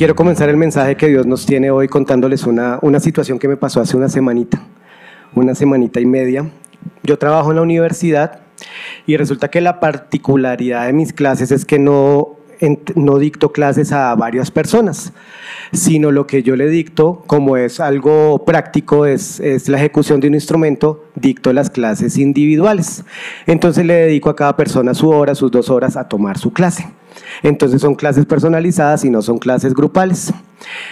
Quiero comenzar el mensaje que Dios nos tiene hoy contándoles una situación que me pasó hace una semanita y media. Yo trabajo en la universidad y resulta que la particularidad de mis clases es que no dicto clases a varias personas, sino lo que yo le dicto, como es algo práctico, es la ejecución de un instrumento, dicto las clases individuales. Entonces le dedico a cada persona su hora, sus 2 horas a tomar su clase. Entonces son clases personalizadas y no son clases grupales.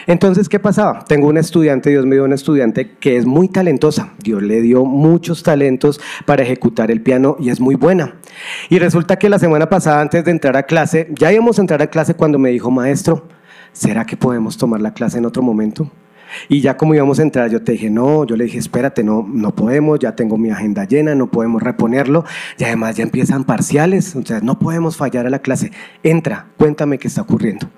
Entonces, ¿qué pasaba? Tengo una estudiante, Dios me dio una estudiante que es muy talentosa. Dios le dio muchos talentos para ejecutar el piano y es muy buena. Y resulta que la semana pasada, antes de entrar a clase, ya íbamos a entrar a clase cuando me dijo, maestro, ¿será que podemos tomar la clase en otro momento? Y ya como íbamos a entrar, yo le dije, espérate, no podemos, ya tengo mi agenda llena, no podemos reponerlo, y además ya empiezan parciales, o sea, no podemos fallar a la clase. Entra, cuéntame qué está ocurriendo.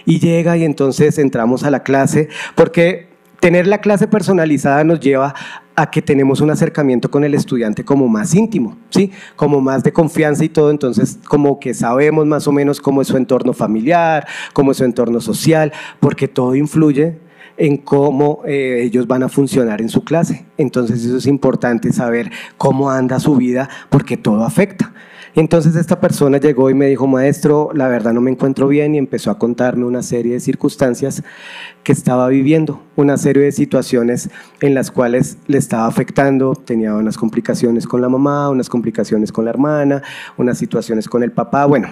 Y llega y entonces entramos a la clase, porque tener la clase personalizada nos lleva a que tenemos un acercamiento con el estudiante como más íntimo, ¿sí? Como más de confianza y todo, entonces como que sabemos más o menos cómo es su entorno familiar, cómo es su entorno social, porque todo influye en cómo ellos van a funcionar en su clase. Entonces eso es importante saber cómo anda su vida porque todo afecta. Entonces esta persona llegó y me dijo, maestro, la verdad no me encuentro bien, y empezó a contarme una serie de circunstancias que estaba viviendo, una serie de situaciones en las cuales le estaba afectando. Tenía unas complicaciones con la mamá, unas complicaciones con la hermana, unas situaciones con el papá, bueno,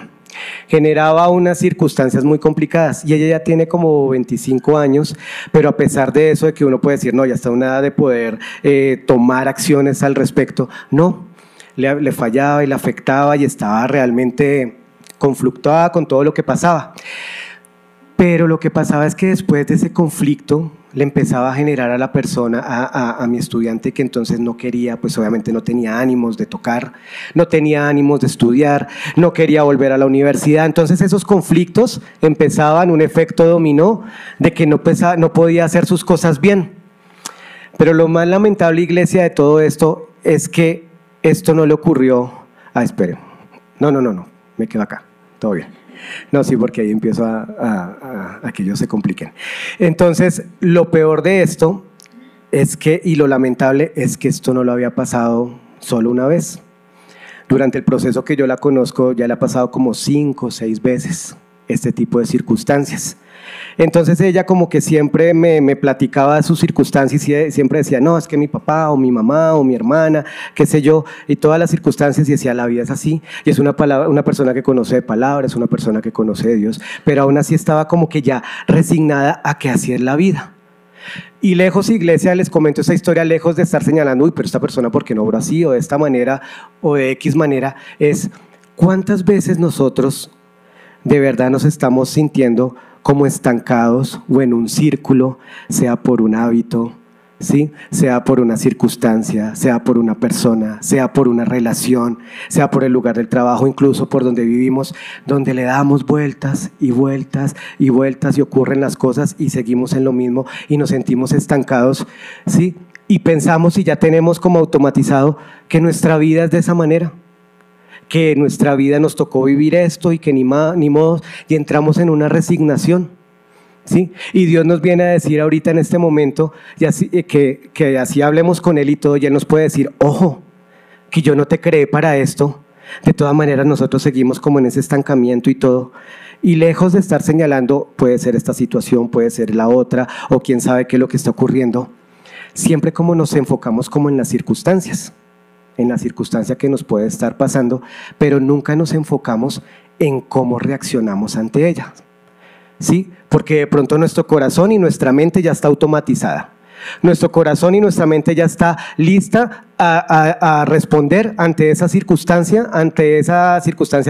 generaba unas circunstancias muy complicadas y ella ya tiene como 25 años, pero a pesar de eso, de que uno puede decir, no, ya está en una edad de poder tomar acciones al respecto, no, le fallaba y le afectaba y estaba realmente conflictuada con todo lo que pasaba. Pero lo que pasaba es que después de ese conflicto le empezaba a generar a la persona, a mi estudiante, que entonces no quería, pues obviamente no tenía ánimos de tocar, no tenía ánimos de estudiar, no quería volver a la universidad. Entonces esos conflictos empezaban un efecto dominó de que no podía hacer sus cosas bien. Pero lo más lamentable, iglesia, de todo esto es que esto no le ocurrió. Espere, no, me quedo acá, todo bien. No, sí, porque ahí empiezo a que ellos se compliquen. Entonces, lo peor de esto es que, y lo lamentable, es que esto no lo había pasado solo una vez. Durante el proceso que yo la conozco, ya le ha pasado como 5 o 6 veces este tipo de circunstancias. Entonces ella como que siempre me platicaba de sus circunstancias y siempre decía, no, es que mi papá o mi mamá o mi hermana, qué sé yo, y todas las circunstancias, y decía, la vida es así, y es una persona que conoce de palabra, es una persona que conoce de Dios, pero aún así estaba como que ya resignada a que así es la vida. Y lejos, iglesia, les comento esa historia, lejos de estar señalando, uy, pero esta persona ¿por qué no obró así o de esta manera o de X manera? Es cuántas veces nosotros de verdad nos estamos sintiendo como estancados o en un círculo, sea por un hábito, ¿sí? Sea por una circunstancia, sea por una persona, sea por una relación, sea por el lugar del trabajo, incluso por donde vivimos, donde le damos vueltas y vueltas y vueltas y ocurren las cosas y seguimos en lo mismo y nos sentimos estancados, ¿sí? Y pensamos y ya tenemos como automatizado que nuestra vida es de esa manera, que nuestra vida nos tocó vivir esto y que ni modo, y entramos en una resignación, ¿sí? Y Dios nos viene a decir ahorita en este momento, y así, que así hablemos con Él y todo, y Él nos puede decir, ojo, que yo no te creé para esto. De todas maneras nosotros seguimos como en ese estancamiento y todo, y lejos de estar señalando, puede ser esta situación, puede ser la otra, o quién sabe qué es lo que está ocurriendo, siempre como nos enfocamos como en las circunstancias, en la circunstancia que nos puede estar pasando, pero nunca nos enfocamos en cómo reaccionamos ante ella, ¿sí? Porque de pronto nuestro corazón y nuestra mente ya está automatizada. Nuestro corazón y nuestra mente ya está lista a responder ante esa circunstancia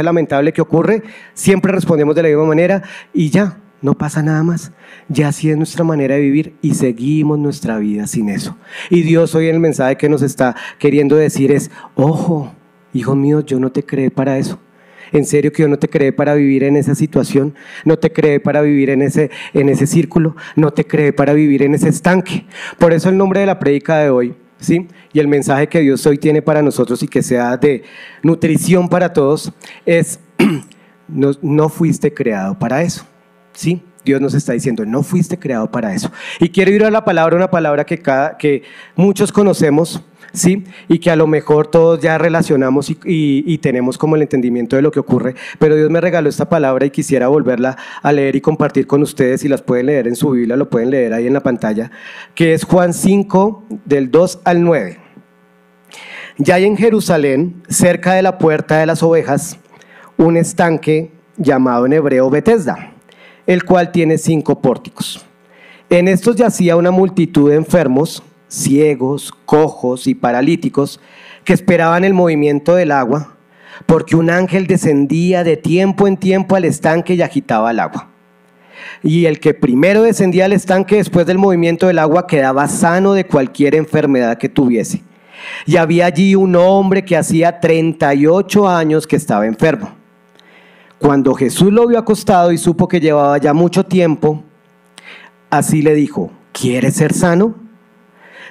lamentable que ocurre. Siempre respondemos de la misma manera y ya, no pasa nada más. Ya así es nuestra manera de vivir y seguimos nuestra vida sin eso. Y Dios hoy en el mensaje que nos está queriendo decir es, ojo, hijo mío, yo no te creé para eso. En serio que yo no te creé para vivir en esa situación, no te creé para vivir en ese círculo, no te creé para vivir en ese estanque. Por eso el nombre de la prédica de hoy, ¿sí? Y el mensaje que Dios hoy tiene para nosotros y que sea de nutrición para todos es, no fuiste creado para eso, ¿sí? Dios nos está diciendo, no fuiste creado para eso. Y quiero ir a la palabra, una palabra que muchos conocemos, ¿sí? Y que a lo mejor todos ya relacionamos y tenemos como el entendimiento de lo que ocurre, pero Dios me regaló esta palabra y quisiera volverla a leer y compartir con ustedes. Si las pueden leer en su Biblia, lo pueden leer ahí en la pantalla, que es Juan 5, del 2 al 9. Ya hay en Jerusalén, cerca de la puerta de las ovejas, un estanque llamado en hebreo Betesda, el cual tiene 5 pórticos. En estos yacía una multitud de enfermos, ciegos, cojos y paralíticos que esperaban el movimiento del agua, porque un ángel descendía de tiempo en tiempo al estanque y agitaba el agua. Y el que primero descendía al estanque después del movimiento del agua quedaba sano de cualquier enfermedad que tuviese. Y había allí un hombre que hacía 38 años que estaba enfermo. Cuando Jesús lo vio acostado y supo que llevaba ya mucho tiempo, así le dijo, ¿quieres ser sano?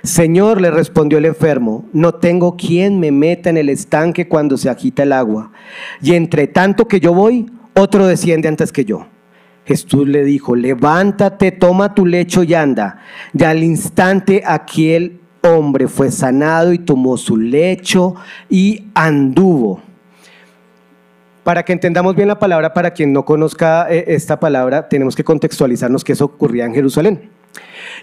Señor, le respondió el enfermo, no tengo quien me meta en el estanque cuando se agita el agua, y entre tanto que yo voy, otro desciende antes que yo. Jesús le dijo, levántate, toma tu lecho y anda. Y al instante aquel hombre fue sanado y tomó su lecho y anduvo. Para que entendamos bien la palabra, para quien no conozca esta palabra, tenemos que contextualizarnos que eso ocurría en Jerusalén.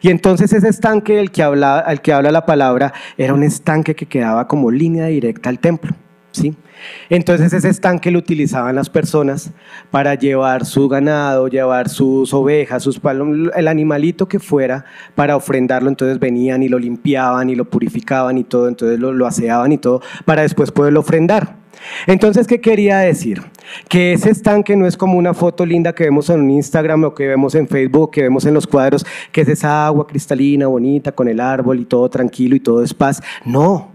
Y entonces ese estanque al que habla la palabra era un estanque que quedaba como línea directa al templo, ¿sí? Entonces ese estanque lo utilizaban las personas para llevar su ganado, llevar sus ovejas, sus palos, el animalito que fuera, para ofrendarlo. Entonces venían y lo limpiaban y lo purificaban y todo, entonces lo aseaban y todo, para después poderlo ofrendar. Entonces, ¿qué quería decir? Que ese estanque no es como una foto linda que vemos en un Instagram o que vemos en Facebook, que vemos en los cuadros, que es esa agua cristalina, bonita, con el árbol y todo tranquilo y todo es paz. No,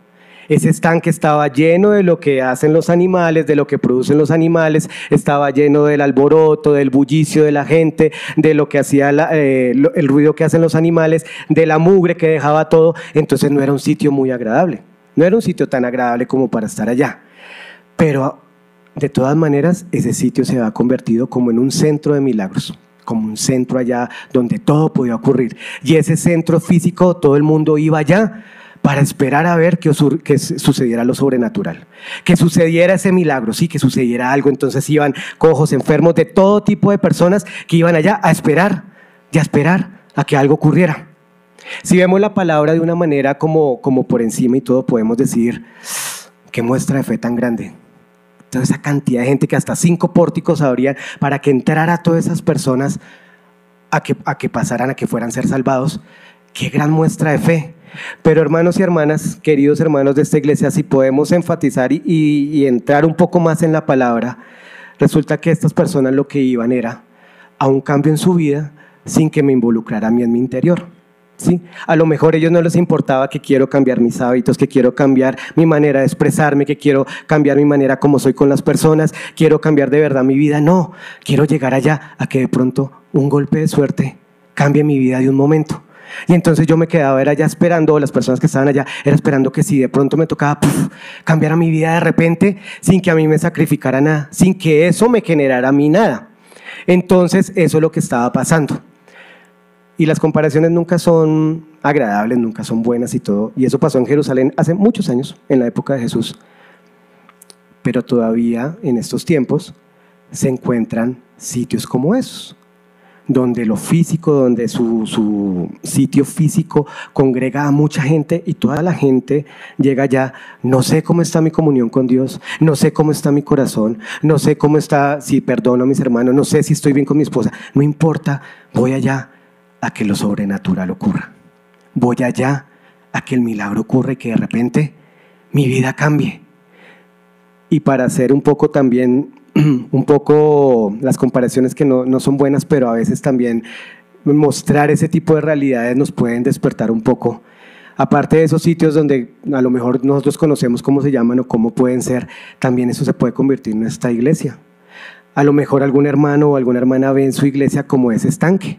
ese estanque estaba lleno de lo que hacen los animales, de lo que producen los animales, estaba lleno del alboroto, del bullicio de la gente, de lo que hacía el ruido que hacen los animales, de la mugre que dejaba todo. Entonces no era un sitio muy agradable, no era un sitio tan agradable como para estar allá. Pero de todas maneras ese sitio se ha convertido como en un centro de milagros, como un centro allá donde todo podía ocurrir. Y ese centro físico, todo el mundo iba allá para esperar a ver que sucediera lo sobrenatural, que sucediera ese milagro, sí, que sucediera algo. Entonces iban cojos, enfermos, de todo tipo de personas que iban allá a esperar a que algo ocurriera. Si vemos la palabra de una manera como por encima y todo, podemos decir, qué muestra de fe tan grande. Toda esa cantidad de gente, que hasta 5 pórticos habrían para que entrara todas esas personas a que pasaran, a que fueran a ser salvados. Qué gran muestra de fe. Pero hermanos y hermanas, queridos hermanos de esta iglesia, si podemos enfatizar y entrar un poco más en la palabra, resulta que estas personas lo que iban era a un cambio en su vida sin que me involucrara a mí en mi interior. ¿Sí? A lo mejor a ellos no les importaba que quiero cambiar mis hábitos, que quiero cambiar mi manera de expresarme, que quiero cambiar mi manera como soy con las personas, quiero cambiar de verdad mi vida. No, quiero llegar allá a que de pronto un golpe de suerte cambie mi vida de un momento. Y entonces yo me quedaba era allá esperando, las personas que estaban allá, era esperando que si de pronto me tocaba cambiar mi vida de repente, sin que a mí me sacrificara nada, sin que eso me generara a mí nada. Entonces eso es lo que estaba pasando. Y las comparaciones nunca son agradables, nunca son buenas y todo. Y eso pasó en Jerusalén hace muchos años, en la época de Jesús. Pero todavía en estos tiempos se encuentran sitios como esos, donde lo físico, donde su sitio físico congrega a mucha gente y toda la gente llega allá. No sé cómo está mi comunión con Dios, no sé cómo está mi corazón, no sé cómo está, si perdono a mis hermanos, no sé si estoy bien con mi esposa. No importa, voy allá a que lo sobrenatural ocurra. Voy allá a que el milagro ocurra y que de repente mi vida cambie. Y para hacer un poco también, las comparaciones que no son buenas, pero a veces también mostrar ese tipo de realidades nos pueden despertar un poco. Aparte de esos sitios donde a lo mejor nosotros conocemos cómo se llaman o cómo pueden ser, también eso se puede convertir en nuestra iglesia. A lo mejor algún hermano o alguna hermana ve en su iglesia como ese estanque,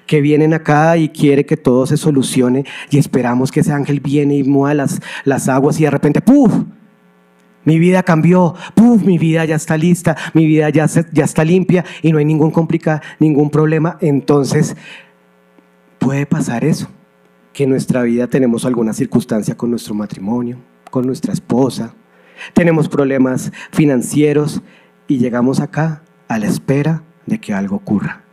que vienen acá y quiere que todo se solucione y esperamos que ese ángel viene y mueva las aguas y de repente ¡puf! Mi vida cambió, ¡puf! Mi vida ya está lista, mi vida ya está limpia y no hay ningún problema. Entonces puede pasar eso, que en nuestra vida tenemos alguna circunstancia con nuestro matrimonio, con nuestra esposa, tenemos problemas financieros y llegamos acá a la espera de que algo ocurra.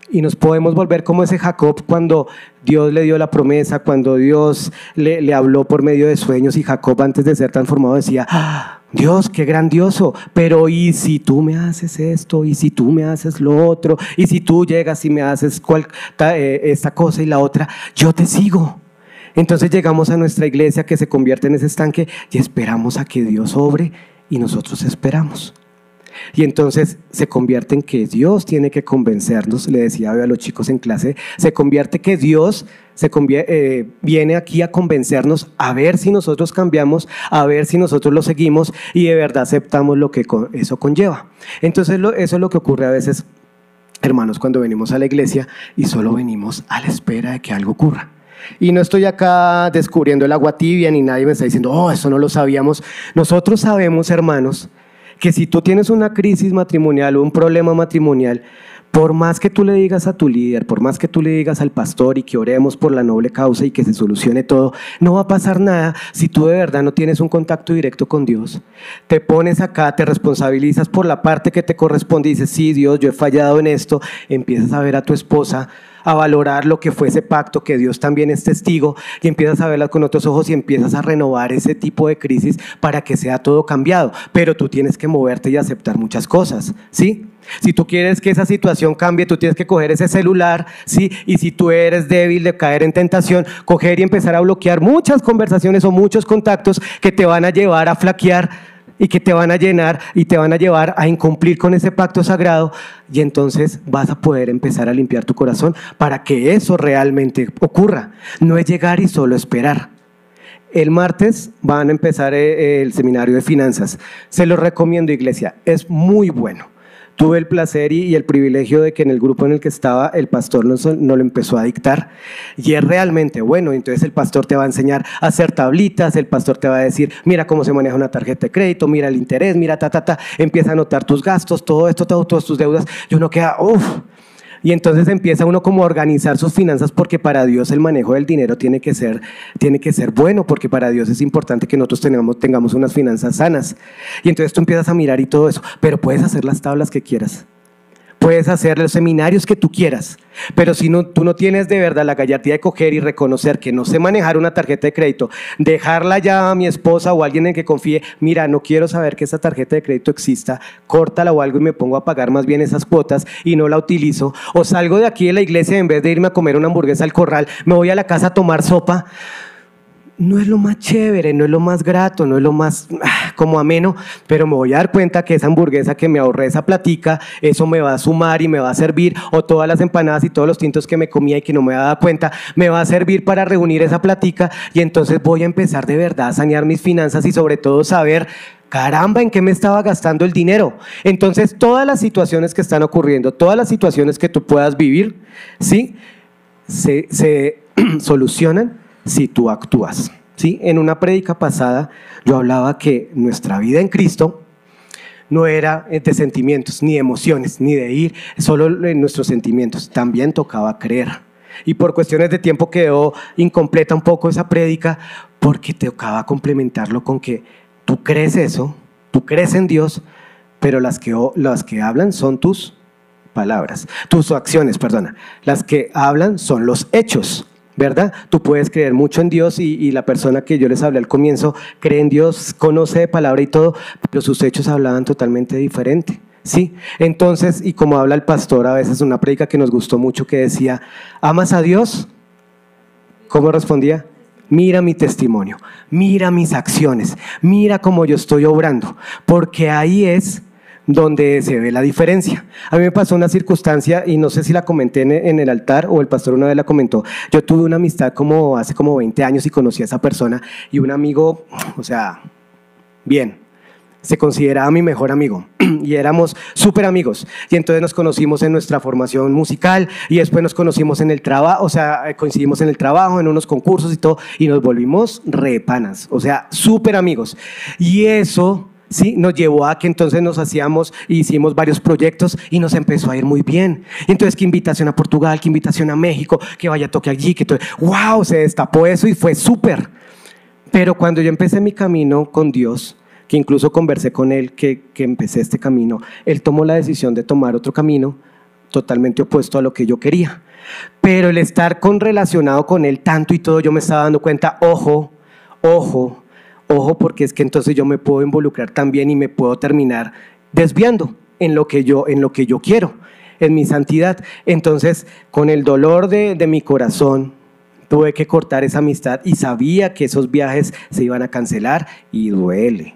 Y nos podemos volver como ese Jacob cuando Dios le dio la promesa, cuando Dios le habló por medio de sueños, y Jacob, antes de ser transformado, decía: ¡Ah, Dios, qué grandioso! Pero ¿y si tú me haces esto? ¿Y si tú me haces lo otro? ¿Y si tú llegas y me haces esta cosa y la otra? Yo te sigo. Entonces llegamos a nuestra iglesia, que se convierte en ese estanque, y esperamos a que Dios obre, y nosotros esperamos. Y entonces se convierte en que Dios tiene que convencernos. Le decía a los chicos en clase, se convierte que Dios viene aquí a convencernos, a ver si nosotros cambiamos, a ver si nosotros lo seguimos y de verdad aceptamos lo que eso conlleva. Entonces eso es lo que ocurre a veces, hermanos, cuando venimos a la iglesia y solo venimos a la espera de que algo ocurra. Y no estoy acá descubriendo el agua tibia, ni nadie me está diciendo: oh, eso no lo sabíamos. Nosotros sabemos, hermanos, que si tú tienes una crisis matrimonial o un problema matrimonial, por más que tú le digas a tu líder, por más que tú le digas al pastor y que oremos por la noble causa y que se solucione todo, no va a pasar nada si tú de verdad no tienes un contacto directo con Dios. Te pones acá, te responsabilizas por la parte que te corresponde y dices: sí, Dios, yo he fallado en esto. Empiezas a ver a tu esposa, a valorar lo que fue ese pacto, que Dios también es testigo, y empiezas a verla con otros ojos y empiezas a renovar ese tipo de crisis para que sea todo cambiado. Pero tú tienes que moverte y aceptar muchas cosas, ¿sí? Si tú quieres que esa situación cambie, tú tienes que coger ese celular, ¿sí? Y si tú eres débil de caer en tentación, coger y empezar a bloquear muchas conversaciones o muchos contactos que te van a llevar a flaquear y que te van a llenar y te van a llevar a incumplir con ese pacto sagrado, y entonces vas a poder empezar a limpiar tu corazón para que eso realmente ocurra. No es llegar y solo esperar. El martes van a empezar el seminario de finanzas. Se los recomiendo, iglesia, es muy bueno. Tuve el placer y el privilegio de que en el grupo en el que estaba el pastor nos lo empezó a dictar, y es realmente bueno. Entonces el pastor te va a enseñar a hacer tablitas, el pastor te va a decir: mira cómo se maneja una tarjeta de crédito, mira el interés, mira empieza a anotar tus gastos, todo esto, todas tus deudas, y uno queda uff. Y entonces empieza uno como a organizar sus finanzas, porque para Dios el manejo del dinero tiene que ser bueno, porque para Dios es importante que nosotros tengamos unas finanzas sanas. Y entonces tú empiezas a mirar y todo eso, pero puedes hacer las tablas que quieras, puedes hacer los seminarios que tú quieras, pero si tú no tienes de verdad la gallardía de coger y reconocer que no sé manejar una tarjeta de crédito, dejarla ya a mi esposa o a alguien en que confíe: mira, no quiero saber que esa tarjeta de crédito exista, córtala o algo, y me pongo a pagar más bien esas cuotas y no la utilizo, o salgo de aquí de la iglesia, en vez de irme a comer una hamburguesa al Corral, me voy a la casa a tomar sopa. No es lo más chévere, no es lo más grato, no es lo más como ameno, pero me voy a dar cuenta que esa hamburguesa que me ahorré, esa platica, eso me va a sumar y me va a servir, o todas las empanadas y todos los tintos que me comía y que no me había dado cuenta, me va a servir para reunir esa platica, y entonces voy a empezar de verdad a sanear mis finanzas y sobre todo saber: caramba, ¿en qué me estaba gastando el dinero? Entonces todas las situaciones que están ocurriendo, todas las situaciones que tú puedas vivir, ¿sí?, se solucionan si tú actúas, ¿sí? En una prédica pasada yo hablaba que nuestra vida en Cristo no era de sentimientos, ni de emociones, ni de ir solo en nuestros sentimientos, también tocaba creer. Y por cuestiones de tiempo quedó incompleta un poco esa prédica, porque tocaba complementarlo con que tú crees eso, tú crees en Dios, pero las que hablan son tus palabras, tus acciones, perdona. Las que hablan son los hechos, ¿verdad? Tú puedes creer mucho en Dios y la persona que yo les hablé al comienzo cree en Dios, conoce de palabra y todo, pero sus hechos hablaban totalmente diferente, ¿sí? Entonces, y como habla el pastor a veces, una prédica que nos gustó mucho, que decía: ¿amas a Dios? ¿Cómo respondía? Mira mi testimonio, mira mis acciones, mira cómo yo estoy obrando, porque ahí es donde se ve la diferencia. A mí me pasó una circunstancia, y no sé si la comenté en el altar o el pastor una vez la comentó. Yo tuve una amistad hace como 20 años y conocí a esa persona, y un amigo, o sea, bien. se consideraba mi mejor amigo y éramos súper amigos. Y entonces nos conocimos en nuestra formación musical y después nos conocimos en el trabajo, o sea, coincidimos en el trabajo, en unos concursos y todo, y nos volvimos repanas, o sea, súper amigos. Y eso, sí, nos llevó a que entonces nos hicimos varios proyectos y nos empezó a ir muy bien. Y entonces, qué invitación a Portugal, qué invitación a México, que vaya a toque allí, que todo, wow, se destapó eso y fue súper. Pero cuando yo empecé mi camino con Dios, que incluso conversé con él, que empecé este camino, él tomó la decisión de tomar otro camino totalmente opuesto a lo que yo quería. Pero el estar relacionado con él tanto y todo, yo me estaba dando cuenta, ojo, porque es que entonces yo me puedo involucrar también y me puedo terminar desviando en lo que yo quiero, en mi santidad. Entonces, con el dolor de mi corazón, tuve que cortar esa amistad y sabía que esos viajes se iban a cancelar y duele.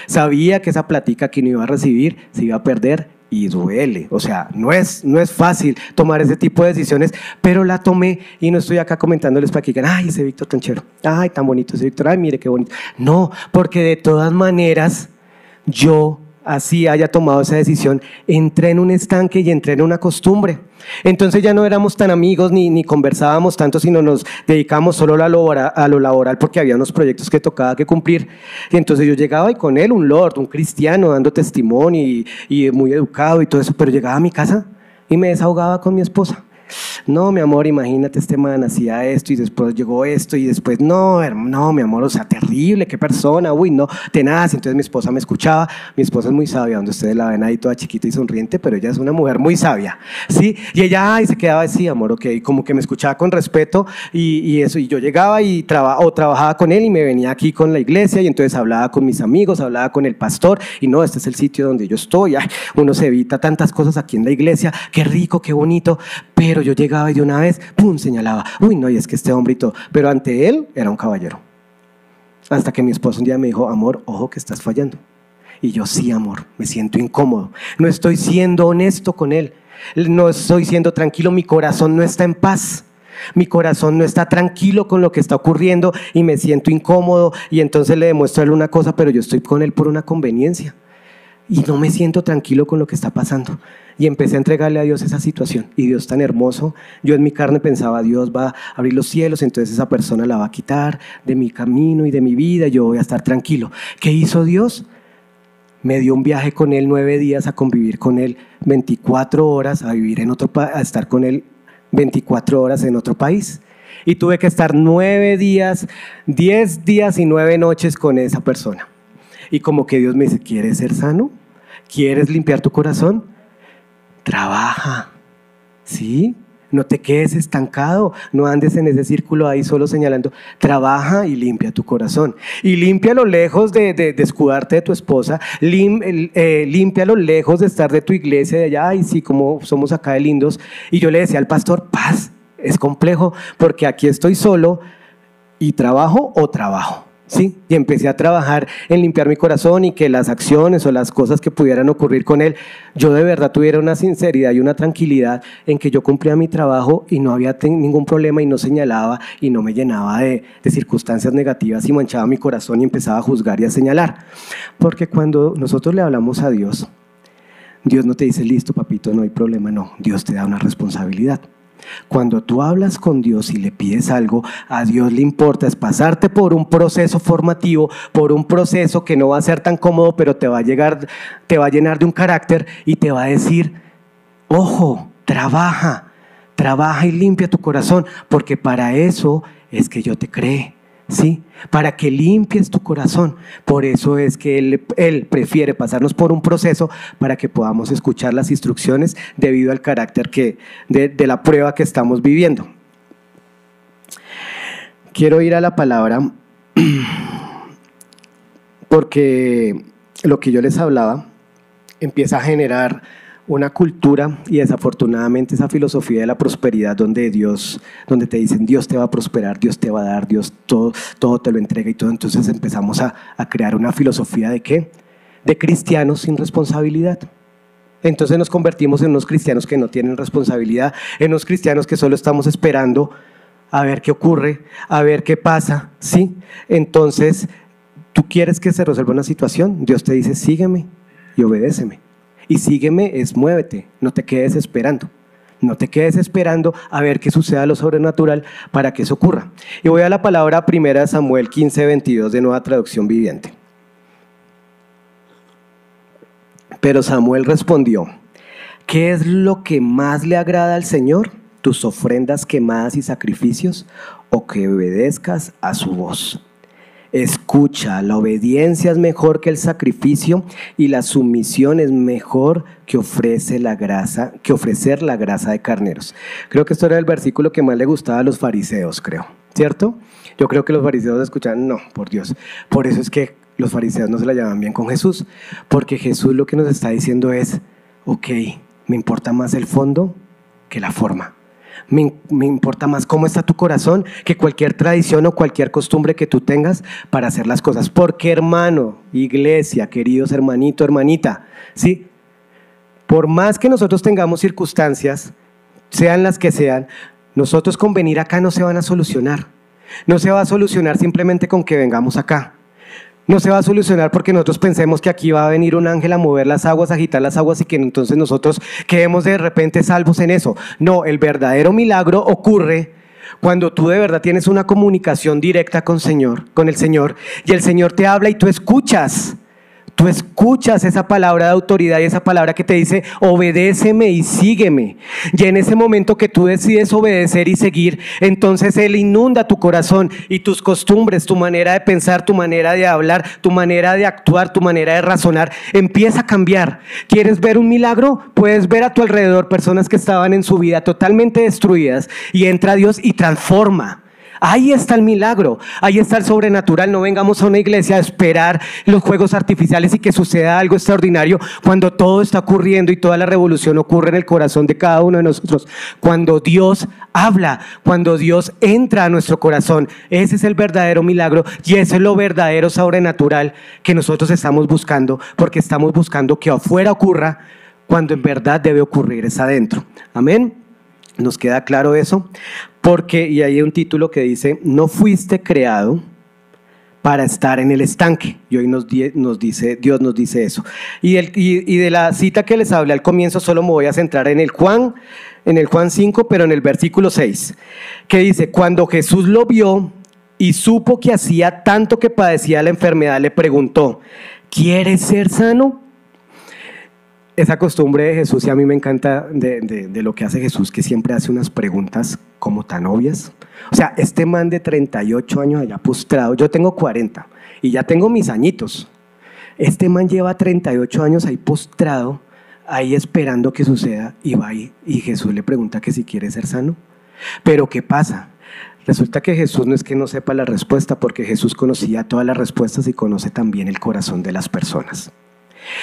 Sabía que esa plática que no iba a recibir se iba a perder y duele. O sea, no es fácil tomar ese tipo de decisiones, pero la tomé y no estoy acá comentándoles para que digan, ay, ese Víctor tan chévere, ay, tan bonito ese Víctor, ay, mire qué bonito. No, porque de todas maneras yo, así haya tomado esa decisión, entré en un estanque y entré en una costumbre. Entonces ya no éramos tan amigos ni conversábamos tanto, sino nos dedicábamos solo a lo laboral porque había unos proyectos que tocaba que cumplir. Y entonces yo llegaba y con él, un lord, un cristiano, dando testimonio y muy educado y todo eso, pero llegaba a mi casa y me desahogaba con mi esposa. No, mi amor, imagínate, este man hacía esto y después llegó esto y después, no, mi amor, o sea, terrible, qué persona, uy, no, tenaz. Entonces mi esposa me escuchaba, mi esposa es muy sabia, donde ustedes la ven ahí toda chiquita y sonriente, pero ella es una mujer muy sabia, ¿sí? Y ella, ay, se quedaba así, amor, ok, como que me escuchaba con respeto y eso, y yo llegaba y trabajaba con él y me venía aquí con la iglesia y entonces hablaba con mis amigos, hablaba con el pastor y no, este es el sitio donde yo estoy, ay, uno se evita tantas cosas aquí en la iglesia, qué rico, qué bonito, pero yo llegaba y de una vez, ¡pum!, señalaba, uy, no, y es que este hombre y todo, pero ante él era un caballero. Hasta que mi esposo un día me dijo, amor, ojo que estás fallando. Y yo, sí, amor, me siento incómodo, no estoy siendo honesto con él, no estoy siendo tranquilo, mi corazón no está en paz. Mi corazón no está tranquilo con lo que está ocurriendo y me siento incómodo y entonces le demuestro a él una cosa, pero yo estoy con él por una conveniencia y no me siento tranquilo con lo que está pasando. Y empecé a entregarle a Dios esa situación. Y Dios tan hermoso, yo en mi carne pensaba, Dios va a abrir los cielos, entonces esa persona la va a quitar de mi camino y de mi vida, yo voy a estar tranquilo. ¿Qué hizo Dios? Me dio un viaje con él 9 días a convivir con él 24 horas, a vivir en otro a estar con él 24 horas en otro país. Y tuve que estar 9 días, 10 días y 9 noches con esa persona. Y como que Dios me dice, ¿quieres ser sano? ¿Quieres limpiar tu corazón? Trabaja, ¿sí? No te quedes estancado, no andes en ese círculo ahí solo señalando. Trabaja y limpia tu corazón. Y límpialo lejos de escudarte de tu esposa, límpialo lejos de estar de tu iglesia, de allá, ay sí, como somos acá de lindos. Y yo le decía al pastor, paz, es complejo porque aquí estoy solo y trabajo o trabajo. Sí, y empecé a trabajar en limpiar mi corazón y que las acciones o las cosas que pudieran ocurrir con él, yo de verdad tuviera una sinceridad y una tranquilidad en que yo cumplía mi trabajo y no había ningún problema y no señalaba y no me llenaba de circunstancias negativas y manchaba mi corazón y empezaba a juzgar y a señalar. Porque cuando nosotros le hablamos a Dios, Dios no te dice, listo papito, no hay problema, no, Dios te da una responsabilidad. Cuando tú hablas con Dios y le pides algo, a Dios le importa es pasarte por un proceso formativo, por un proceso que no va a ser tan cómodo, pero te va a llenar de un carácter y te va a decir, ojo, trabaja y limpia tu corazón, porque para eso es que yo te creé. ¿Sí? Para que limpies tu corazón. Por eso es que él prefiere pasarnos por un proceso para que podamos escuchar las instrucciones debido al carácter de la prueba que estamos viviendo. Quiero ir a la palabra porque lo que yo les hablaba empieza a generar una cultura y desafortunadamente esa filosofía de la prosperidad donde te dicen Dios te va a prosperar, Dios te va a dar, Dios todo te lo entrega y todo. Entonces empezamos a crear una filosofía ¿de qué? De cristianos sin responsabilidad. Entonces nos convertimos en unos cristianos que no tienen responsabilidad, en unos cristianos que solo estamos esperando a ver qué ocurre, a ver qué pasa, ¿sí? Entonces tú quieres que se resuelva una situación, Dios te dice, sígueme y obedéceme. Y sígueme es muévete, no te quedes esperando. No te quedes esperando a ver qué suceda lo sobrenatural para que eso ocurra. Y voy a la palabra 1 Samuel 15:22 de Nueva Traducción Viviente. Pero Samuel respondió, ¿qué es lo que más le agrada al Señor? ¿Tus ofrendas quemadas y sacrificios? ¿O que obedezcas a su voz? Escucha, la obediencia es mejor que el sacrificio y la sumisión es mejor que ofrecer la grasa de carneros. Creo que esto era el versículo que más le gustaba a los fariseos, creo, ¿cierto? Yo creo que los fariseos escuchaban, no, por Dios. Por eso es que los fariseos no se la llevan bien con Jesús, porque Jesús lo que nos está diciendo es, ok, me importa más el fondo que la forma. Me importa más cómo está tu corazón que cualquier tradición o cualquier costumbre que tú tengas para hacer las cosas. Porque hermano, iglesia, queridos hermanito, hermanita, ¿sí? Por más que nosotros tengamos circunstancias, sean las que sean, nosotros con venir acá no se van a solucionar. No se va a solucionar simplemente con que vengamos acá. No se va a solucionar porque nosotros pensemos que aquí va a venir un ángel a mover las aguas, a agitar las aguas y que entonces nosotros quedemos de repente salvos en eso. No, el verdadero milagro ocurre cuando tú de verdad tienes una comunicación directa con el Señor y el Señor te habla y tú escuchas. Tú escuchas esa palabra de autoridad y esa palabra que te dice, obedéceme y sígueme. Y en ese momento que tú decides obedecer y seguir, entonces Él inunda tu corazón y tus costumbres, tu manera de pensar, tu manera de hablar, tu manera de actuar, tu manera de razonar, empieza a cambiar. ¿Quieres ver un milagro? Puedes ver a tu alrededor personas que estaban en su vida totalmente destruidas y entra Dios y transforma. Ahí está el milagro, ahí está el sobrenatural. No vengamos a una iglesia a esperar los juegos artificiales y que suceda algo extraordinario cuando todo está ocurriendo y toda la revolución ocurre en el corazón de cada uno de nosotros. Cuando Dios habla, cuando Dios entra a nuestro corazón, ese es el verdadero milagro y ese es lo verdadero sobrenatural que nosotros estamos buscando, porque estamos buscando que afuera ocurra cuando en verdad debe ocurrir es adentro. Amén. ¿Nos queda claro eso? Porque, y hay un título que dice, no fuiste creado para estar en el estanque. Y hoy Dios nos dice eso. Y de la cita que les hablé al comienzo, solo me voy a centrar en el Juan 5, pero en el versículo 6, que dice, cuando Jesús lo vio y supo que hacía tanto que padecía la enfermedad, le preguntó, ¿quieres ser sano? Esa costumbre de Jesús, y a mí me encanta de lo que hace Jesús, que siempre hace unas preguntas como tan obvias. O sea, este man de 38 años allá postrado, yo tengo 40 y ya tengo mis añitos. Este man lleva 38 años ahí postrado, ahí esperando que suceda, y va ahí, y Jesús le pregunta que si quiere ser sano. Pero ¿qué pasa? Resulta que Jesús no es que no sepa la respuesta, porque Jesús conocía todas las respuestas y conoce también el corazón de las personas.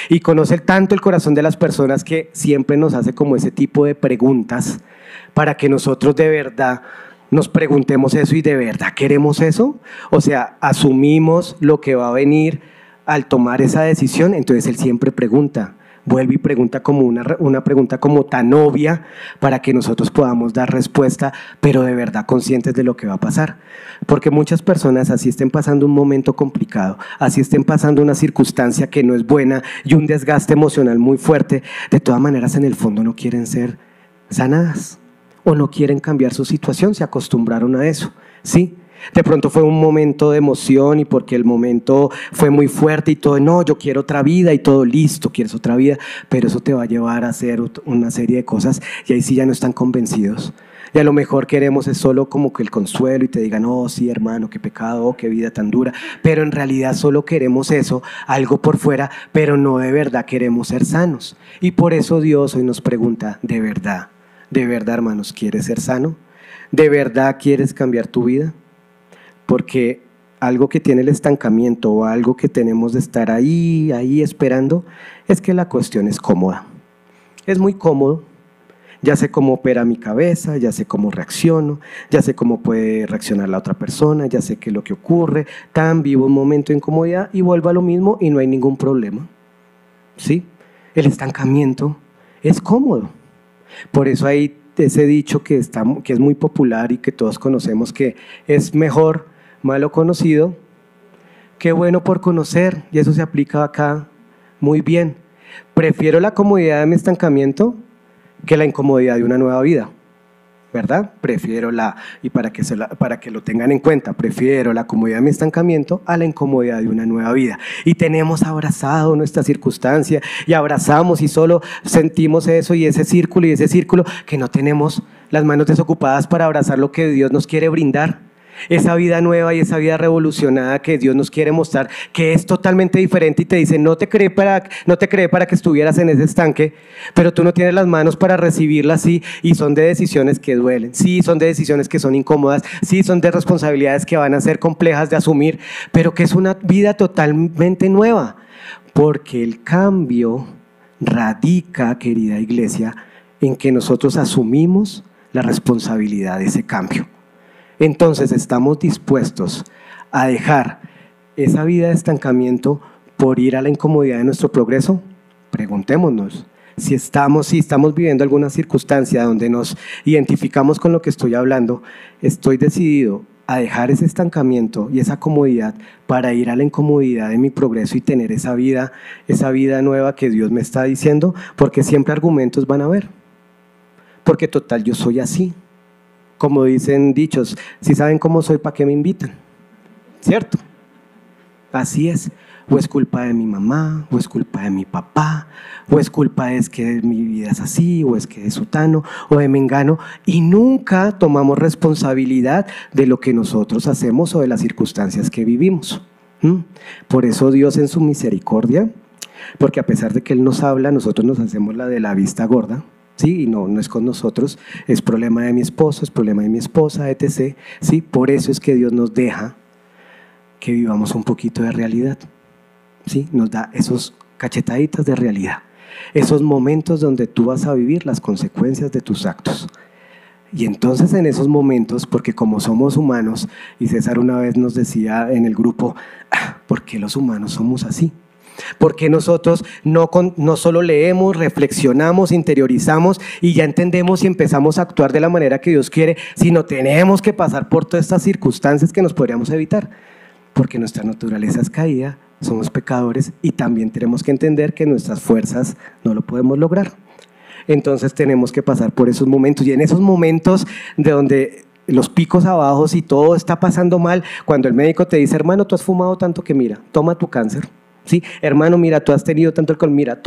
Y conoce tanto el corazón de las personas que siempre nos hace como ese tipo de preguntas para que nosotros de verdad nos preguntemos eso y de verdad queremos eso. O sea, asumimos lo que va a venir al tomar esa decisión. Entonces Él siempre pregunta, vuelve y pregunta como una pregunta como tan obvia para que nosotros podamos dar respuesta, pero de verdad conscientes de lo que va a pasar. Porque muchas personas, así estén pasando un momento complicado, así estén pasando una circunstancia que no es buena y un desgaste emocional muy fuerte, de todas maneras en el fondo no quieren ser sanadas o no quieren cambiar su situación, se acostumbraron a eso, ¿sí? De pronto fue un momento de emoción y porque el momento fue muy fuerte y todo, no, yo quiero otra vida y todo, listo, quieres otra vida, pero eso te va a llevar a hacer una serie de cosas y ahí sí ya no están convencidos. Y a lo mejor queremos es solo como que el consuelo y te digan, oh sí hermano, qué pecado, oh, qué vida tan dura, pero en realidad solo queremos eso, algo por fuera, pero no de verdad queremos ser sanos. Y por eso Dios hoy nos pregunta, de verdad hermanos, ¿quieres ser sano? ¿De verdad quieres cambiar tu vida? Porque algo que tiene el estancamiento o algo que tenemos de estar ahí esperando es que la cuestión es cómoda. Es muy cómodo. Ya sé cómo opera mi cabeza, ya sé cómo reacciono, ya sé cómo puede reaccionar la otra persona, ya sé qué es lo que ocurre, vivo un momento de incomodidad y vuelvo a lo mismo y no hay ningún problema. ¿Sí? El estancamiento es cómodo. Por eso hay ese dicho que es muy popular y que todos conocemos, que es mejor malo conocido qué bueno por conocer, y eso se aplica acá muy bien. Prefiero la comodidad de mi estancamiento que la incomodidad de una nueva vida, ¿verdad? Prefiero y para que lo tengan en cuenta, prefiero la comodidad de mi estancamiento a la incomodidad de una nueva vida. Y tenemos abrazado nuestra circunstancia y abrazamos y solo sentimos eso y ese círculo que no tenemos las manos desocupadas para abrazar lo que Dios nos quiere brindar. Esa vida nueva y esa vida revolucionada que Dios nos quiere mostrar, que es totalmente diferente y te dice, no te creé para que estuvieras en ese estanque, pero tú no tienes las manos para recibirla así, y son de decisiones que duelen, sí, son de decisiones que son incómodas, sí, son de responsabilidades que van a ser complejas de asumir, pero que es una vida totalmente nueva, porque el cambio radica, querida iglesia, en que nosotros asumimos la responsabilidad de ese cambio. Entonces, ¿estamos dispuestos a dejar esa vida de estancamiento por ir a la incomodidad de nuestro progreso? Preguntémonos. Si estamos viviendo alguna circunstancia donde nos identificamos con lo que estoy hablando, ¿estoy decidido a dejar ese estancamiento y esa comodidad para ir a la incomodidad de mi progreso y tener esa vida nueva que Dios me está diciendo? Porque siempre argumentos van a haber. Porque total, yo soy así. Como dicen dichos, si saben cómo soy, ¿para qué me invitan? ¿Cierto? Así es. O es culpa de mi mamá, o es culpa de mi papá, o es culpa de que mi vida es así, o es que de sutano, o de mengano, y nunca tomamos responsabilidad de lo que nosotros hacemos o de las circunstancias que vivimos. Por eso Dios en su misericordia, porque a pesar de que Él nos habla, nosotros nos hacemos la de la vista gorda, ¿sí? Y no es con nosotros, es problema de mi esposo, es problema de mi esposa, etc. ¿Sí? Por eso es que Dios nos deja que vivamos un poquito de realidad, ¿sí? Nos da esos cachetaditas de realidad, esos momentos donde tú vas a vivir las consecuencias de tus actos. Y entonces en esos momentos, porque como somos humanos, y César una vez nos decía en el grupo, ¿por qué los humanos somos así? Porque nosotros no solo leemos, reflexionamos, interiorizamos y ya entendemos y empezamos a actuar de la manera que Dios quiere, sino tenemos que pasar por todas estas circunstancias que nos podríamos evitar, porque nuestra naturaleza es caída, somos pecadores y también tenemos que entender que nuestras fuerzas no lo podemos lograr. Entonces tenemos que pasar por esos momentos, y en esos momentos de donde los picos abajo y todo está pasando mal, cuando el médico te dice, hermano, tú has fumado tanto que mira, toma tu cáncer. ¿Sí? Hermano, mira, tú has tenido tanto alcohol, mira,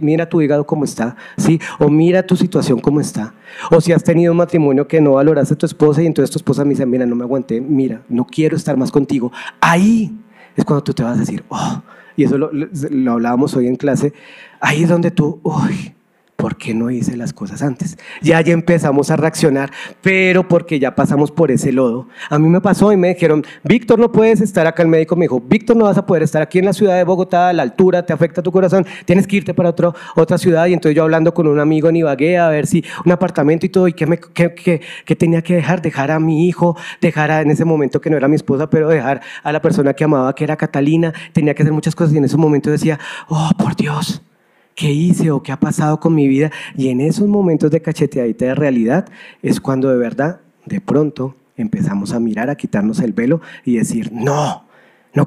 mira tu hígado cómo está, ¿sí? O mira tu situación cómo está. O si has tenido un matrimonio que no valoraste a tu esposa y entonces tu esposa me dice, mira, no me aguanté, mira, no quiero estar más contigo. Ahí es cuando tú te vas a decir, oh, y eso lo hablábamos hoy en clase, ahí es donde tú, uy, ¿por qué no hice las cosas antes? Ya empezamos a reaccionar, pero porque ya pasamos por ese lodo. A mí me pasó y me dijeron, Víctor, no puedes estar acá. El médico me dijo, Víctor, no vas a poder estar aquí en la ciudad de Bogotá, la altura te afecta tu corazón, tienes que irte para otra ciudad. Y entonces yo hablando con un amigo en Ibagué a ver si un apartamento y todo, y ¿qué tenía que dejar a mi hijo, en ese momento que no era mi esposa, pero dejar a la persona que amaba, que era Catalina, tenía que hacer muchas cosas, y en ese momento decía, oh, por Dios, ¿qué hice o qué ha pasado con mi vida? Y en esos momentos de cacheteadita de realidad es cuando de verdad, de pronto, empezamos a mirar, a quitarnos el velo y decir, no